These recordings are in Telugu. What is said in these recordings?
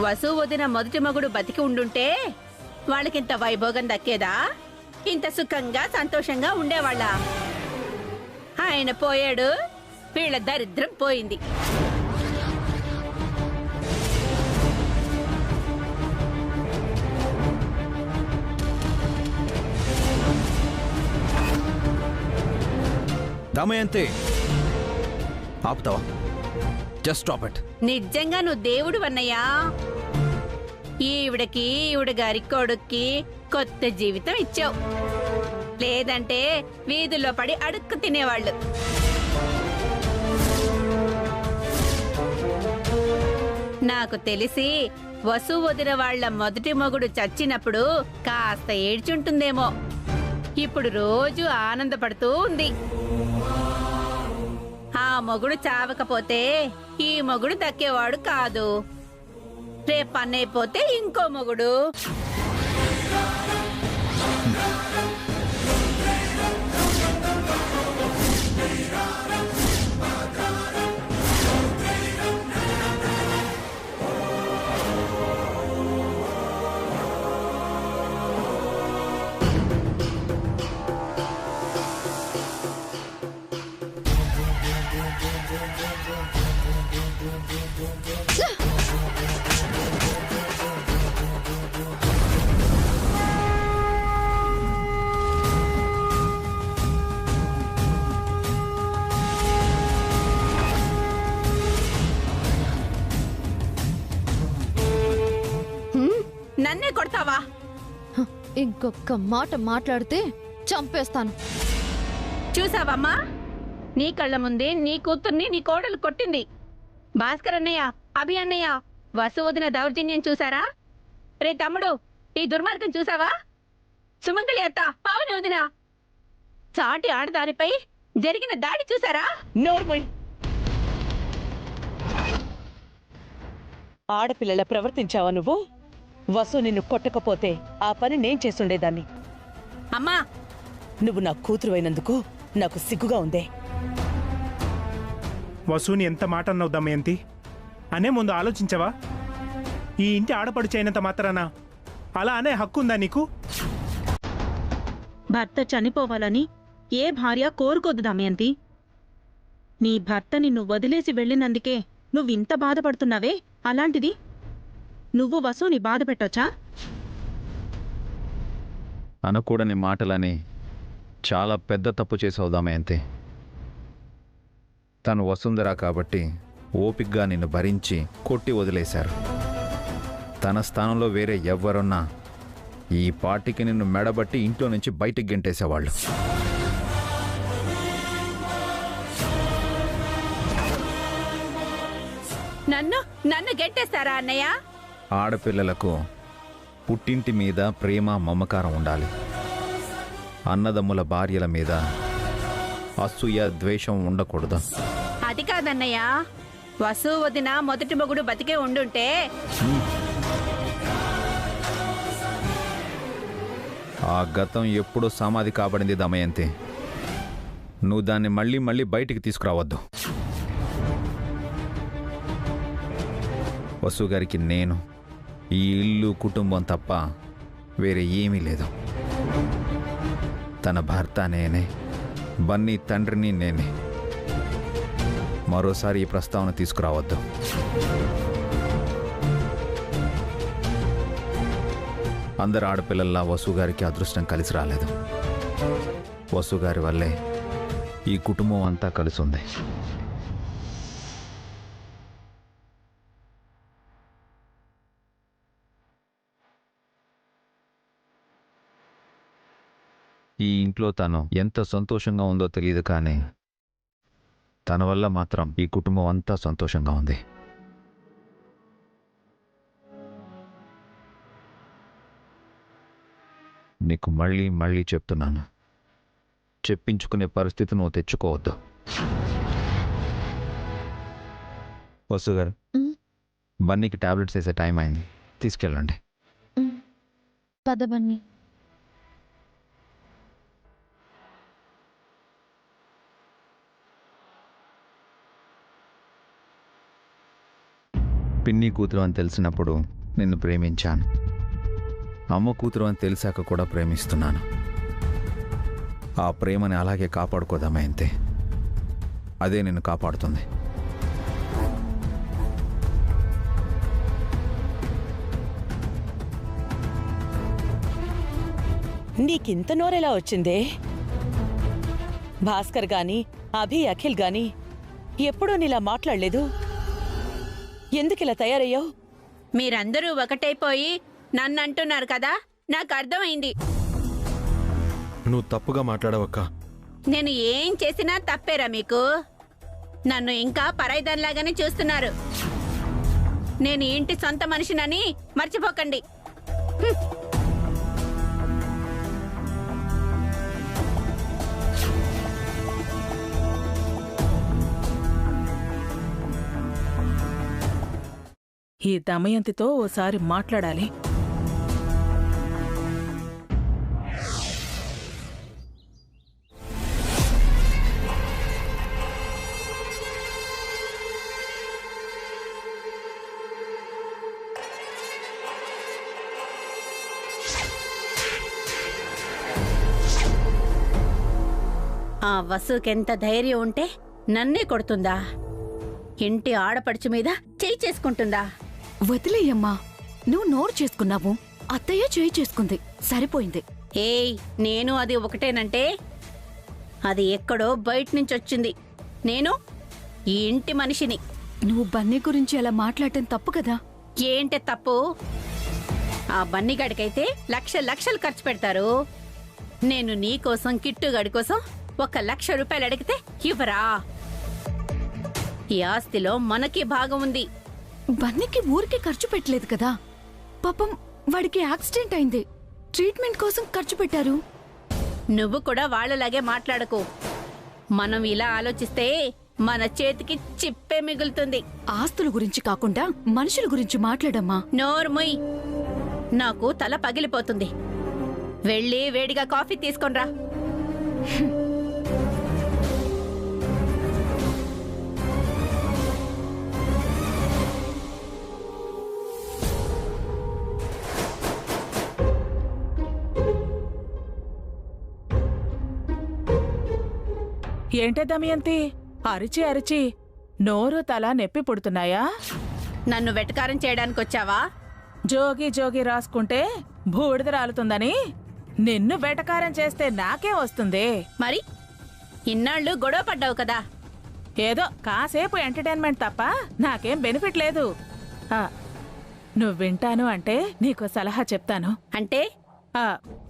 వసు వదిన మొదటి మగుడు బతికి ఉండుంటే వాళ్ళకింత వైభోగం దక్కేదా? ఇంత సుఖంగా సంతోషంగా ఉండేవాళ్ళ? ఆయన పోయాడు, వీళ్ళ దరిద్రం పోయింది. దమయంతి, ఆపుతావా? Just stop it. నిజంగా నువ్వు దేవుడు అన్నయ్యా. ఈవిడ గారి కొడుక్కి కొత్త జీవితం ఇచ్చావు. లేదంటే వీధుల్లో పడి అడుక్కు తినేవాళ్ళు. నాకు తెలిసి వసు వదిన వాళ్ల మొదటి మొగుడు చచ్చినప్పుడు కాస్త ఏడ్చుంటుందేమో. ఇప్పుడు రోజు ఆనందపడుతూ ఉంది. ఆ మొగుడు చావకపోతే ఈ మొగుడు దక్కేవాడు కాదు. రేపు పన్నైపోతే ఇంకో మొగుడు. నన్నే కొడతావా? ఇంకొక మాట మాట్లాడితే చంపేస్తాను. చూసావమ్మా, నీ కళ్ళ ముందే నీ కూతుర్ని నీ కోడలు కొట్టింది. భాస్కర్ అన్నయ్య, అభి అన్నయ్య, వసు వదిన దౌర్జన్యం చూసారా? రే తమ్ముడు, ఈ దుర్మార్గం చూసావా? సుమంగళి అత్త, పావని వదిన, చాటి ఆడదానిపై జరిగిన దాడి చూసారా? నోర్మల్. ఆడపిల్లల ప్రవర్తించావా నువ్వు? వసు నిన్ను కొట్టకపోతే ఆ పని నేను చేసుండేదాన్ని. అమ్మా, నువ్వు నా కూతురు అయినందుకు నాకు సిగ్గుగా ఉందే. వసుని ఎంత మాట అన్నావు దమయంతి? అనే ముందు ఆలోచించవా? ఈ ఇంటి ఆడపడుచైనంత మాత్రాన అలా అనే హక్కు ఉందా నీకు? భర్త చనిపోవాలని ఏ భార్య కోరుకోదు దమయంతి. నీ భర్త నిన్ను వదిలేసి వెళ్ళినందుకే నువ్వింత బాధపడుతున్నావే, అలాంటిది నువ్వు వసుని బాధ పెట్టొచ్చా? అనకూడని మాటలని చాలా పెద్ద తప్పు చేసావు దమయంతి. తను వసుంధర కాబట్టి ఓపిగ్గా నిన్ను భరించి కొట్టి వదిలేశారు. తన స్థానంలో వేరే ఎవ్వరున్నా ఈ పార్టీకి నిన్ను మెడబట్టి ఇంట్లో నుంచి బయటికి గెంటేసేవాళ్ళు. నన్ను గెంటేస్తారా అన్నయ్య? ఆడపిల్లలకు పుట్టింటి మీద ప్రేమ మమకారం ఉండాలి. అన్నదమ్ముల భార్యల మీద అసూయ ద్వేషం ఉండకూడదు. అది కాదన్నయ్య, వసు వదిన మొదటి మొగుడు బతికే ఉండుంటే ఆ గతం ఎప్పుడూ సమాధి కాబడింది దమయంతి. నువ్వు దాన్ని మళ్ళీ మళ్ళీ బయటికి తీసుకురావద్దు. వసు గారికి నేను, ఈ ఇల్లు, కుటుంబం తప్ప వేరే ఏమీ లేదు. తన భర్త నేనే, బన్నీ తండ్రిని నేనే. మరోసారి ఈ ప్రస్తావన తీసుకురావద్దు. అందరు ఆడపిల్లల్లా వసు గారికి అదృష్టం కలిసి రాలేదు. వసు గారి వల్లే ఈ కుటుంబం అంతా కలిసి ఉంది. ఈ ఇంట్లో తను ఎంత సంతోషంగా ఉందో తెలియదు, కానీ తన వల్ల మాత్రం ఈ కుటుంబం అంతా సంతోషంగా ఉంది. నీకు మళ్ళీ మళ్ళీ చెప్తున్నాను, చెప్పించుకునే పరిస్థితి నువ్వు తెచ్చుకోవద్దు. వసు గారు, బన్నీకి టాబ్లెట్స్ వేసే టైం అయింది, తీసుకెళ్ళండి. పద బన్నీ. పిన్ని కూతురు అని తెలిసినప్పుడు నిన్ను ప్రేమించాను. అమ్మ కూతురు అని తెలిసాక కూడా ప్రేమిస్తున్నాను. ఆ ప్రేమని అలాగే కాపాడుకోదామైంతే. అదే నిన్ను కాపాడుతుంది. నీకింత నోరెలా వచ్చిందే? భాస్కర్ గాని అభి అఖిల్ గాని ఎప్పుడూ నీలా మాట్లాడలేదు. ఎందుకిలా తయారయ్యావు? మీరందరూ ఒకటైపోయి నన్ను అంటున్నారు కదా, నాకు అర్థమైంది. నువ్వు తప్పుగా మాట్లాడవక్క. నేను ఏం చేసినా తప్పేరా మీకు? నన్ను ఇంకా పరాయిదానిలాగానే చూస్తున్నారు. నేను ఈ ఇంటి సొంత మనిషినని మర్చిపోకండి. ఈ దమయంతితో ఓసారి మాట్లాడాలి. ఆ వసుకెంత ధైర్యం ఉంటే నన్నే కొడుతుందా? ఇంటి ఆడపడుచు మీద చేయి చేసుకుంటుందా? వదిలేయమ్మా, నువ్వు నోరు చేసుకున్నావు, అత్తయ్య చేయి చేసుకుంది, సరిపోయింది. ఏయ్, నేను అది ఒకటేనంటే అది ఎక్కడో బయట నుంచి వచ్చింది. నేను ఈ ఇంటి మనిషిని. నువ్వు బన్నీ గురించి అలా మాట్లాడటం తప్పు కదా. ఏంటి తప్పు? ఆ బన్నిగాడికైతే లక్షలు ఖర్చు పెడతారు. నేను నీకోసం కిట్టుగాడి కోసం 1,00,000 రూపాయలు అడిగితే ఇవ్వరా? ఈ ఆస్తిలో మనకి భాగం ఉంది. బన్నీకి ఊరికే ఖర్చు పెట్టలేదు కదా. పాపం వాడికి యాక్సిడెంట్ అయింది, ట్రీట్మెంట్ కోసం ఖర్చు పెట్టారు. నువ్వు కూడా వాళ్ళలాగే మాట్లాడకు. మనం ఇలా ఆలోచిస్తే మన చేతికి చిప్పే మిగులుతుంది. ఆస్తుల గురించి కాకుండా మనుషుల గురించి మాట్లాడమ్మా. నోర్ముయ్, నాకు తల పగిలిపోతుంది. వెళ్ళి వేడిగా కాఫీ తీసుకొనిరా. ఏంటే దమయంతి, అరిచి అరిచి నోరు తల నొప్పి పుడుతున్నాయా? నన్ను వెటకారం చేయడానికి వచ్చావా? జోగి జోగి రాసుకుంటే బూడిద రాలుతుందని నిన్ను వెటకారం చేస్తే నాకేం వస్తుంది? మరి ఇన్నాళ్ళు గొడవ పడ్డావు కదా. ఏదో కాసేపు ఎంటర్టైన్మెంట్ తప్ప నాకేం బెనిఫిట్ లేదు. నువ్వు వింటాను అంటే నీకు సలహా చెప్తాను. అంటే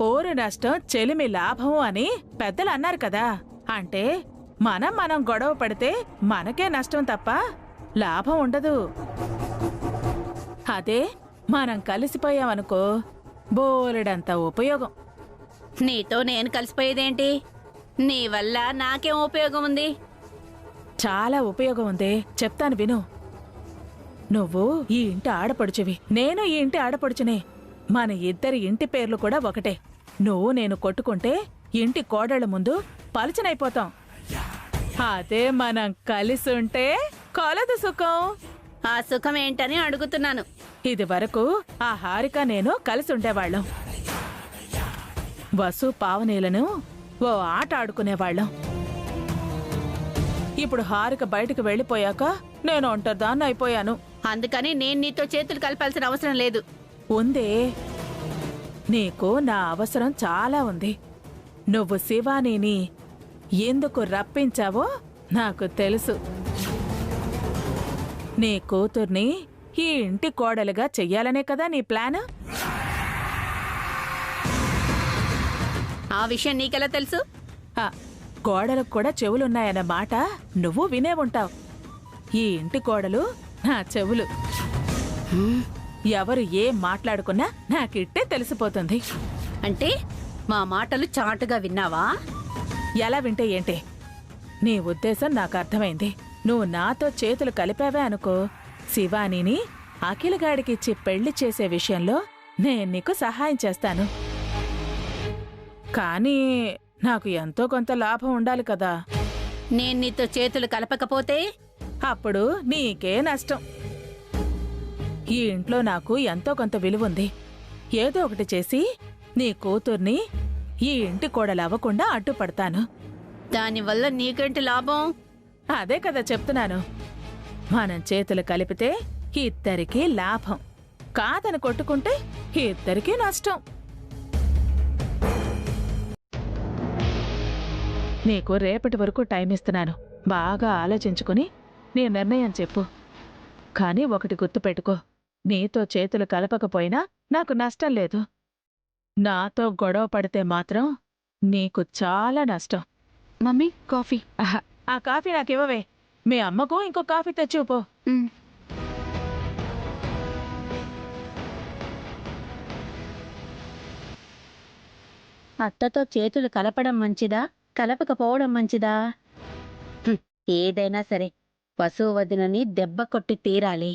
పోరు నష్టం చెలిమి లాభము అని పెద్దలు అన్నారు కదా. అంటే మనం గొడవ పడితే మనకే నష్టం తప్ప లాభం ఉండదు. అదే మనం కలిసిపోయామనుకో బోలెడంత ఉపయోగం. నీతో నేను కలిసిపోయేదేంటి? నీ వల్ల నాకేం ఉపయోగం ఉంది? చాలా ఉపయోగం ఉంది, చెప్తాను విను. నువ్వు ఈ ఇంటి ఆడపడుచువి, నేను ఈ ఇంటి ఆడపడుచునే. మన ఇద్దరి ఇంటి పేర్లు కూడా ఒకటే. నువ్వు నేను కొట్టుకుంటే ఇంటి కోడళ్ల ముందు పలుచనైపోతాం. అదే మనం కలిసుంటే కలదు సుఖం. ఆ సుఖం ఏంటని అడుగుతున్నాను. ఇది వరకు ఆ హారిక నేను కలిసి ఉండేవాళ్ళం. వసు పావనీలను ఓ ఆట ఆడుకునేవాళ్ళం. ఇప్పుడు హారిక బయటకు వెళ్ళిపోయాక నేను ఒంటరిదాన్ని అయిపోయాను. అందుకని నేను నీతో చేతులు కలపాల్సిన అవసరం లేదు. ఉందే, నీకు నా అవసరం చాలా ఉంది. నువ్వు శివానీని ఎందుకు రప్పించావో నాకు తెలుసు. నీ కూతుర్ని ఈ ఇంటి కోడలుగా చెయ్యాలనే కదా నీ ప్లాన్. ఆ విషయం నీకెలా తెలుసు? కోడలకు కూడా చెవులున్నాయన్న మాట నువ్వు వినే ఉంటావు. ఈ ఇంటి కోడలు నా చెవులు. ఎవరు ఏం మాట్లాడుకున్నా నాకిట్టే తెలిసిపోతుంది. అంటే మా మాటలు చాటుగా విన్నావా? ఎలా వింటే ఏంటి? నీ ఉద్దేశం నాకు అర్థమైంది. నువ్వు నాతో చేతులు కలిపావే అనుకో, శివానీని అఖిలగాడికిచ్చి పెళ్లి చేసే విషయంలో నేను నీకు సహాయం చేస్తాను. కానీ నాకు ఎంతో కొంత లాభం ఉండాలి కదా. నేను నీతో చేతులు కలపకపోతే అప్పుడు నీకే నష్టం. ఈ ఇంట్లో నాకు ఎంతో కొంత విలువుంది. ఏదో ఒకటి చేసి నీ కూతుర్ని ఈ ఇంటి కోడలవ్వకుండా అడ్డుపడతాను. దానివల్ల నీకేంటి లాభం? అదే కదా చెప్తున్నాను. మనం చేతులు కలిపితే ఇద్దరికీ లాభం, కాదని కొట్టుకుంటే ఇద్దరికీ నష్టం. నీకు రేపటి వరకు టైం ఇస్తున్నాను. బాగా ఆలోచించుకుని నీ నిర్ణయం చెప్పు. కానీ ఒకటి గుర్తుపెట్టుకో, నీతో చేతులు కలపకపోయినా నాకు నష్టం లేదు. నాతో గొడవ పడితే మాత్రం నీకు చాలా నష్టం. Mummy coffee. ఆహా, ఆ కాఫీ నాకివ్వవే. మీ అమ్మకు ఇంకో కాఫీ తెచ్చిపో. అత్తతో చేతులు కలపడం మంచిదా, కలపకపోవడం మంచిదా? ఏదైనా సరే వసువు వదినని దెబ్బ కొట్టి తీరాలి.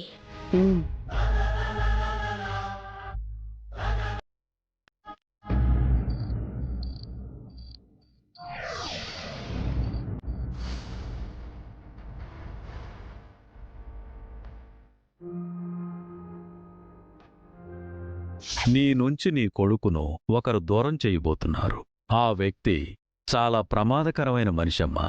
నీ నుంచి నీ కొడుకును ఒకరు దూరం చేయబోతున్నారు. ఆ వ్యక్తి చాలా ప్రమాదకరమైన మనిషమ్మా.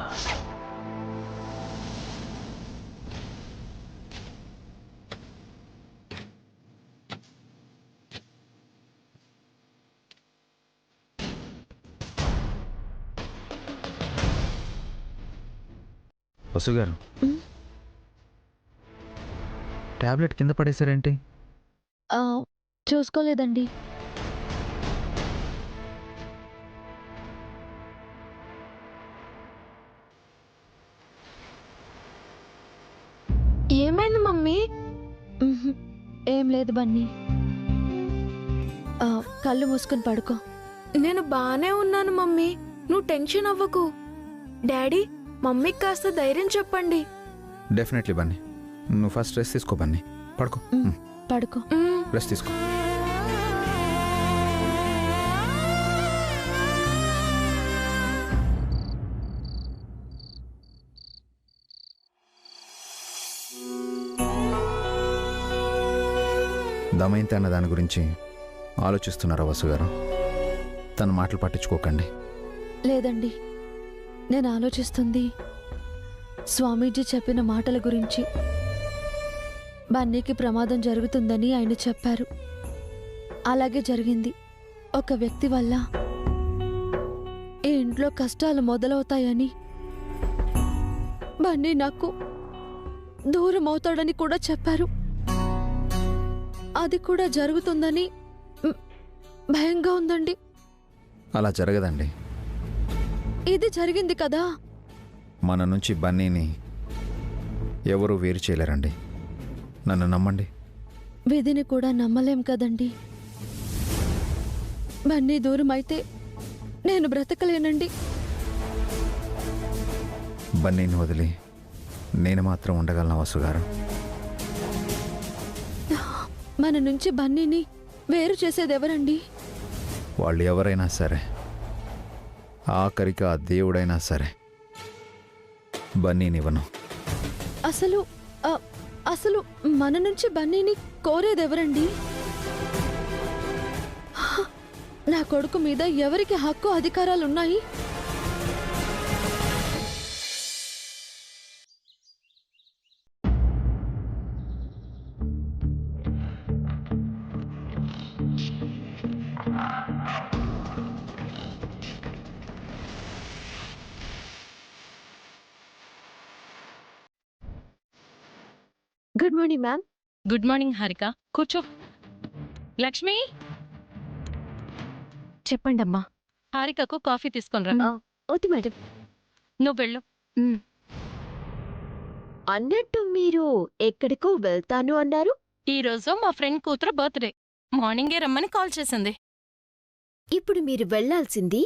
వసుగారు, టాబ్లెట్ కింద పడేశారేంటి? చూసుకోలేదండి. ఏమైంది మమ్మీ? ఏం లేదు బన్నీ. కళ్ళు మూసుకుని పడుకో. నేను బానే ఉన్నాను మమ్మీ, నువ్వు టెన్షన్ అవ్వకు. డాడీ, మమ్మీకి కాస్త ధైర్యం చెప్పండి. డెఫినెట్లీ బన్నీ. నువ్వు ఫస్ట్ రెస్ట్ తీసుకో బన్నీ. పడుకో. పడుకో. రెస్ట్ తీసుకో. దమయంతి అన్న దాని గురించి ఆలోచిస్తున్నారా వసుగారు? తన మాటలు పట్టించుకోకండి. లేదండి, నేను ఆలోచిస్తుంది స్వామీజీ చెప్పిన మాటల గురించి. బన్నీకి ప్రమాదం జరుగుతుందని ఆయన చెప్పారు. అలాగే జరిగింది. ఒక వ్యక్తి వల్ల ఈ ఇంట్లో కష్టాలు మొదలవుతాయని, బన్నీ నాకు దూరం అవుతాడని కూడా చెప్పారు. అది కూడా జరుగుతుందని భయంగా ఉందండి. అలా జరగదండి. ఇది జరిగింది కదా. మన నుంచి బన్నీని ఎవరూ వేరు చేయలేరండి. నన్ను నమ్మండి. విధిని కూడా నమ్మలేం కదండి. బన్నీ దూరం అయితే నేను బ్రతకలేనండి. బన్నీని వదిలి నేను మాత్రం ఉండగలను వసుగారు. మన నుంచి బన్నీని వేరు చేసేదెవరండి? వాళ్ళు ఎవరైనా సరే, ఆఖరికి ఆ దేవుడైనా సరే బన్నీనివ్వను. అసలు మన నుంచి బన్నీని కోరేదెవరండి? నా కొడుకు మీద ఎవరికి హక్కు అధికారాలున్నాయి? Good morning ma'am. Good morning Harika, కూర్చో. లక్ష్మి, చెప్పండి అమ్మా. హారికకు కాఫీ తీసుకొనిరా. వద్దు మేడం. నువ్వు వెళ్ళు. అన్నట్టు మీరు ఎక్కడికో వెళ్తాను అన్నారు? ఈరోజు మా ఫ్రెండ్ కూతురు బర్త్డే. మార్నింగే రమ్మని కాల్ చేసింది. ఇప్పుడు మీరు వెళ్లాల్సింది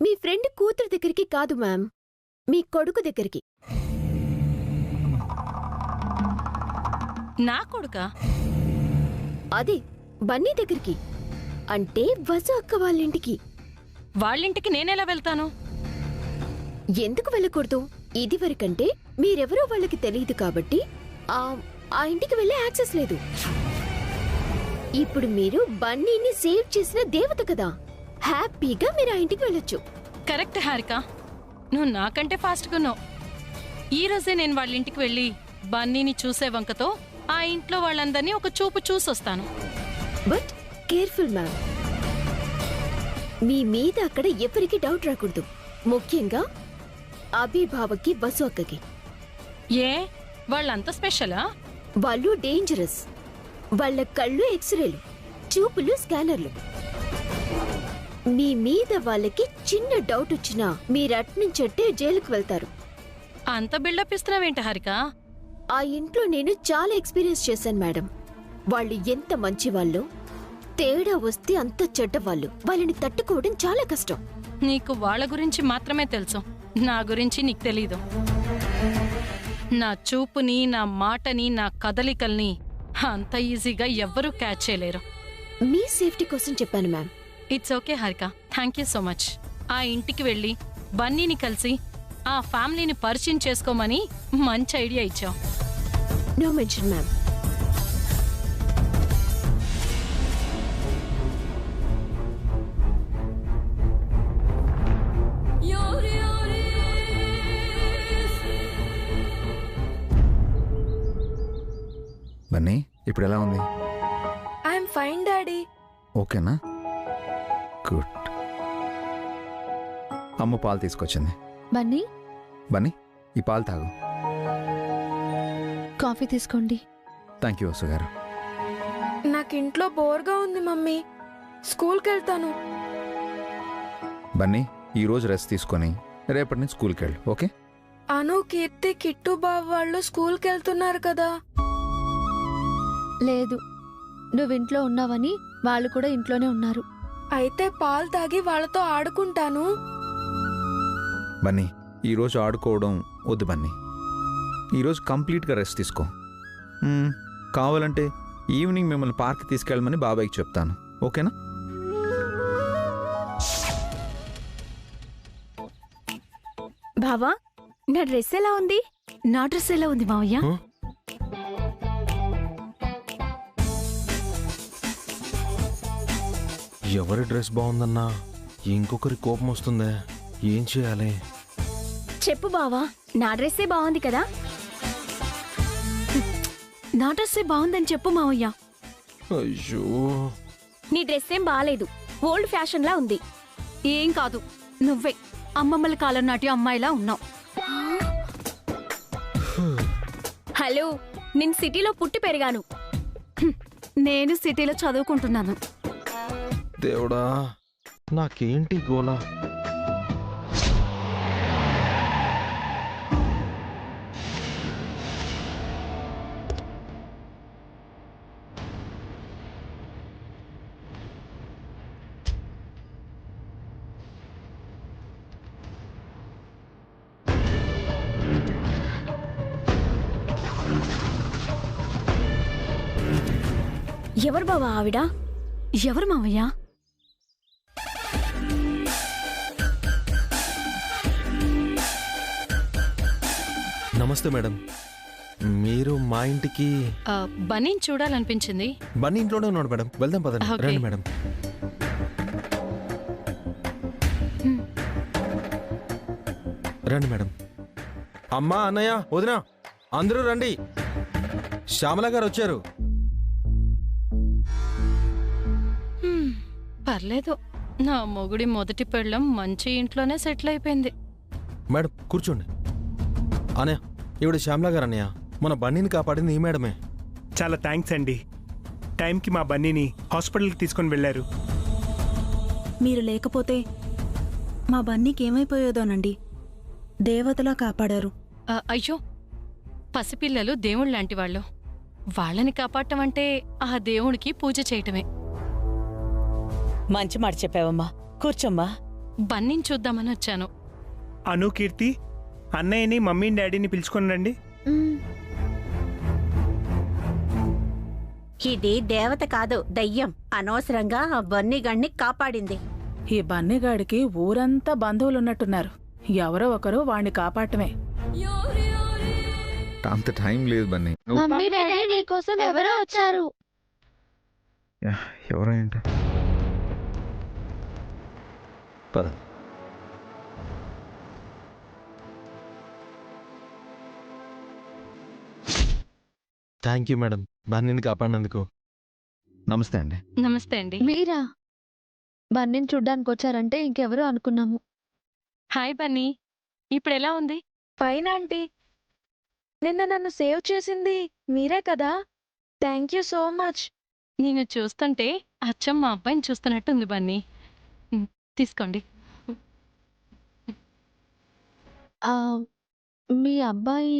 మీ ఫ్రెండ్ కూతురు దగ్గరికి కాదు మ్యామ్, మీ కొడుకు దగ్గరికి. నా కొడుకా? అదే బన్నీ దగ్గరికి, అంటే వసు అక్క వాళ్ళింటికి. వాళ్ళింటికి నేనెలా వెళ్తాను? ఎందుకు వెళ్ళకూడదు? ఇదివరకంటే మీరెవరో వాళ్ళకి తెలియదు కాబట్టి ఆ ఇంటికి వెళ్ళే యాక్సెస్ లేదు. ఇప్పుడు మీరు బన్నీని సేవ్ చేసిన దేవత కదా, హ్యాపీగా మీరు ఆ ఇంటికి వెళ్ళొచ్చు. కరెక్ట్ హారిక, నువ్వు నాకంటే ఫాస్ట్గా ఉన్నావు. ఈ రోజే నేను వాళ్ళ ఇంటికి వెళ్ళి బన్నీని చూసే వంకతో ఆ ఇంట్లో వాళ్ళందరినీ ఒక చూపు చూసొస్తాను. బట్ కేర్ఫుల్ మ్యామ్, మీ మీద అక్కడ ఎవరికి డౌట్ రాకూడదు, ముఖ్యంగా అభిభావకి వసు అక్కకి. ఏ వాళ్ళంత స్పెషలా? వాళ్ళు డేంజరస్. వాళ్ళ కళ్ళు ఎక్స్రేలు, చూపులు స్కానర్లు. మీ మీద వాళ్ళకి చిన్న డౌట్ వచ్చినా మీరట్నుంచట్టే జైలుకు వెళ్తారు. అంత బిల్డప్ ఇస్తున్నావేంటి హారిక? ఆ ఇంట్లో నేను చాలా ఎక్స్పీరియన్స్ చేశాను మేడం. వాళ్ళు ఎంత మంచి వాళ్ళు, తేడా వస్తే అంత చెడ్డవాళ్ళు. వాళ్ళని తట్టుకోవడం చాలా కష్టం. నీకు వాళ్ళ గురించి మాత్రమే తెలుసు, నా గురించి నీకు తెలీదు. నా చూపుని, నా మాటని, నా కదలికల్ని అంత ఈజీగా ఎవ్వరూ క్యాచ్ చేయలేరు. మీ సేఫ్టీ కోసం చెప్పాను ma'am. It's okay Harika, thank you so much. ఆ ఇంటికి వెళ్ళి బన్నీని కలిసి ఆ ఫ్యామిలీని పరిచయం చేసుకోమని మంచి ఐడియా ఇచ్చావు. No mention ma'am. బన్నీ ఇప్పుడు ఎలా ఉంది? I'm fine daddy. ఓకేనా? గుడ్. అమ్మ పాలు తీసుకొచ్చింది. బన్నీ, బన్నీ ఈ పాలు తాగు. కాఫీ తీసుకోండి. థ్యాంక్ యూ వసు గారు. నాకు ఇంట్లో బోర్గా ఉంది మమ్మీ, స్కూల్కి వెళ్తాను. బన్నీ ఈరోజు రెస్ట్ తీసుకొని రేపటి నుంచి స్కూల్కి వెళ్ళు. ఓకే? అను, కీర్తి, కిట్టు బాబు వాళ్ళు స్కూల్కి వెళ్తున్నారు కదా. లేదు, నువ్వు ఇంట్లో ఉన్నావని వాళ్ళు కూడా ఇంట్లోనే ఉన్నారు. అయితే పాలు తాగి వాళ్ళతో ఆడుకుంటాను. బన్నీ ఈరోజు ఆడుకోవడం వద్దు బన్నీ, ఈరోజు కంప్లీట్గా రెస్ట్ తీసుకో. కావాలంటే ఈవినింగ్ మిమ్మల్ని పార్క్ తీసుకెళ్ళమని బాబాయ్కి చెప్తాను. ఓకేనా? బావా, నా డ్రెస్ ఎలా ఉంది? నా డ్రెస్ ఎలా ఉంది మావయ్య? ఎవరి డ్రెస్ బాగుందన్నా ఇంకొకరి కోపం వస్తుందే, ఏం చేయాలి? చెప్పు బావా, నా డ్రెస్సే బాగుంది కదా. నా డ్రెస్సే బాగుందని చెప్పు మావయ్య. అయ్యో, నీ డ్రెస్ ఏం బాలేదు, ఓల్డ్ ఫ్యాషన్ లా ఉంది. ఏం కాదు, నువ్వే అమ్మమ్మల కాలం నాటి అమ్మాయిలా ఉన్నావు. హలో, నేను సిటీలో పుట్టి పెరిగాను. నేను సిటీలో చదువుకుంటున్నాను. దేవుడా, నాకేంటి గోలా? ఎవరు బావా ఆవిడ? ఎవరు మావయ్య? నమస్తే మేడం, మీరు మా ఇంటికి? బన్నీని చూడాలనిపించింది. బన్నీ ఇంట్లోనే ఉన్నాడు మేడం, వెళ్దాం పదండి. ఓకే. రండి మేడం. రండి మేడం. అమ్మా, అన్నయ్య, వదినా, అందరూ రండి. శ్యామల గారు వచ్చారు. పర్లేదు, నా మొగుడి మొదటి పెళ్ళం మంచి ఇంట్లోనే సెటిల్ అయిపోయింది. మేడం కూర్చోండి. అన్నయ్య, ఇవిడ శ్యామల గారు అన్నయ్య. మన బన్నీని కాపాడింది ఈ మేడమే. చాలా థ్యాంక్స్ అండి. టైంకి మా బన్నీని హాస్పిటల్కి తీసుకొని వెళ్ళారు. మీరు లేకపోతే మా బన్నీకి ఏమైపోయేదోనండి. దేవతలా కాపాడారు. అయ్యో, పసిపిల్లలు దేవుళ్ళలాంటి వాళ్ళు. వాళ్ళని కాపాడటం అంటే ఆ దేవుడికి పూజ చేయటమే. మంచి మాట చెప్పావమ్మా, కూర్చోమ్మా. బన్నీని చూద్దామని వచ్చాను. అను, కీర్తి, అన్నయ్యని మమ్మీని డాడీని పిలుచుకొని రండి. ఇది దేవత కాదు, దయ్యం. అనవసరంగా ఆ బన్నీగాడిని కాపాడింది. ఈ బన్నీగాడికి ఊరంతా బంధువులున్నట్టున్నారు. ఎవరో ఒకరు వాణ్ణి కాపాడటమే. అంత టైం లేదు బన్నీ. మమ్మీ డాడీ, నీకోసం ఎవరో వచ్చారు. ఎవరో ఏంటి? పద. థ్యాంక్ యూ మేడం, బన్నీని కాపాడినందుకు. నమస్తే అండి. నమస్తే అండి. మీరా బన్నీని చూడ్డానికి వచ్చారంటే ఇంకెవరో అనుకున్నాము. హాయ్ బన్నీ, ఇప్పుడు ఎలా ఉంది? Fine aunty. నిన్న నన్ను సేవ్ చేసింది మీరే కదా, థ్యాంక్ యూ సో మచ్. నేను చూస్తుంటే అచ్చం మా అబ్బాయిని చూస్తున్నట్టు ఉంది బన్నీ. తీసుకోండి. మీ అబ్బాయి